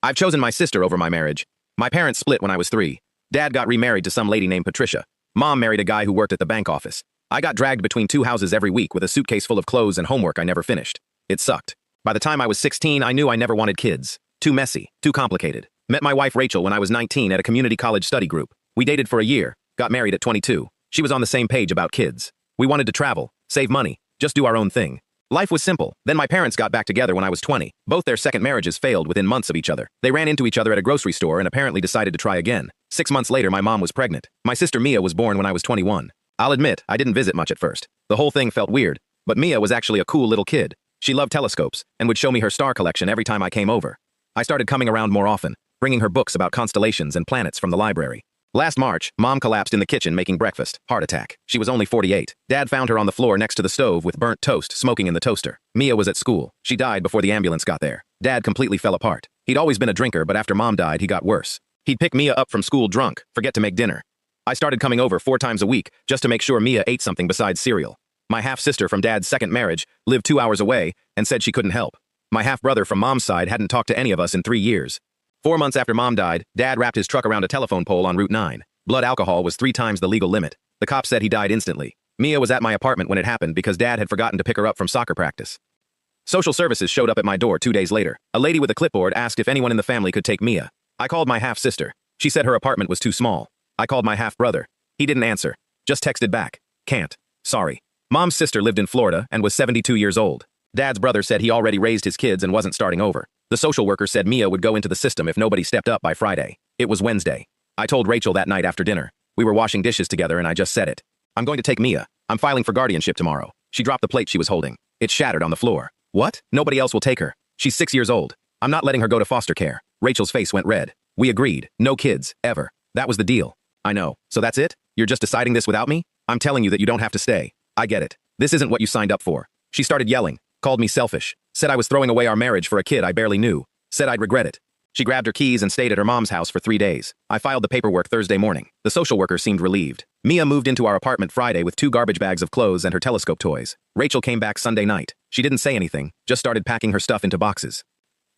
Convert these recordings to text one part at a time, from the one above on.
I've chosen my sister over my marriage. My parents split when I was 3. Dad got remarried to some lady named Patricia. Mom married a guy who worked at the bank office. I got dragged between 2 houses every week with a suitcase full of clothes and homework I never finished. It sucked. By the time I was 16, I knew I never wanted kids. Too messy, too complicated. Met my wife Rachel when I was 19 at a community college study group. We dated for a year, got married at 22. She was on the same page about kids. We wanted to travel, save money, just do our own thing. Life was simple. Then my parents got back together when I was 20. Both their second marriages failed within months of each other. They ran into each other at a grocery store and apparently decided to try again. 6 months later, my mom was pregnant. My sister Mia was born when I was 21. I'll admit, I didn't visit much at first. The whole thing felt weird, but Mia was actually a cool little kid. She loved telescopes and would show me her star collection every time I came over. I started coming around more often, bringing her books about constellations and planets from the library. Last March, Mom collapsed in the kitchen making breakfast. Heart attack. She was only 48. Dad found her on the floor next to the stove with burnt toast smoking in the toaster. Mia was at school. She died before the ambulance got there. Dad completely fell apart. He'd always been a drinker, but after Mom died, he got worse. He'd pick Mia up from school drunk, forget to make dinner. I started coming over 4 times a week just to make sure Mia ate something besides cereal. My half-sister from Dad's second marriage lived 2 hours away and said she couldn't help. My half-brother from Mom's side hadn't talked to any of us in 3 years. 4 months after Mom died, Dad wrapped his truck around a telephone pole on Route 9. Blood alcohol was 3 times the legal limit. The cop said he died instantly. Mia was at my apartment when it happened because Dad had forgotten to pick her up from soccer practice. Social services showed up at my door 2 days later. A lady with a clipboard asked if anyone in the family could take Mia. I called my half-sister. She said her apartment was too small. I called my half-brother. He didn't answer. Just texted back. Can't. Sorry. Mom's sister lived in Florida and was 72 years old. Dad's brother said he already raised his kids and wasn't starting over. The social worker said Mia would go into the system if nobody stepped up by Friday. It was Wednesday. I told Rachel that night after dinner. We were washing dishes together and I just said it. I'm going to take Mia. I'm filing for guardianship tomorrow. She dropped the plate she was holding. It shattered on the floor. What? Nobody else will take her. She's 6 years old. I'm not letting her go to foster care. Rachel's face went red. We agreed. No kids, ever. That was the deal. I know. So that's it? You're just deciding this without me? I'm telling you that you don't have to stay. I get it. This isn't what you signed up for. She started yelling, called me selfish, said I was throwing away our marriage for a kid I barely knew, said I'd regret it. She grabbed her keys and stayed at her mom's house for 3 days. I filed the paperwork Thursday morning. The social worker seemed relieved. Mia moved into our apartment Friday with 2 garbage bags of clothes and her telescope toys. Rachel came back Sunday night. She didn't say anything, just started packing her stuff into boxes.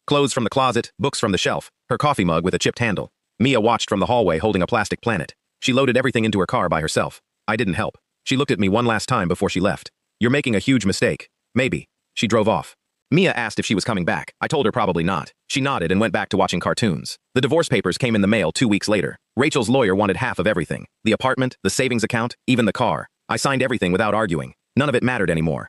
Clothes from the closet, books from the shelf, her coffee mug with a chipped handle. Mia watched from the hallway holding a plastic planet. She loaded everything into her car by herself. I didn't help. She looked at me one last time before she left. You're making a huge mistake. Maybe. She drove off. Mia asked if she was coming back. I told her probably not. She nodded and went back to watching cartoons. The divorce papers came in the mail 2 weeks later. Rachel's lawyer wanted half of everything. The apartment, the savings account, even the car. I signed everything without arguing. None of it mattered anymore.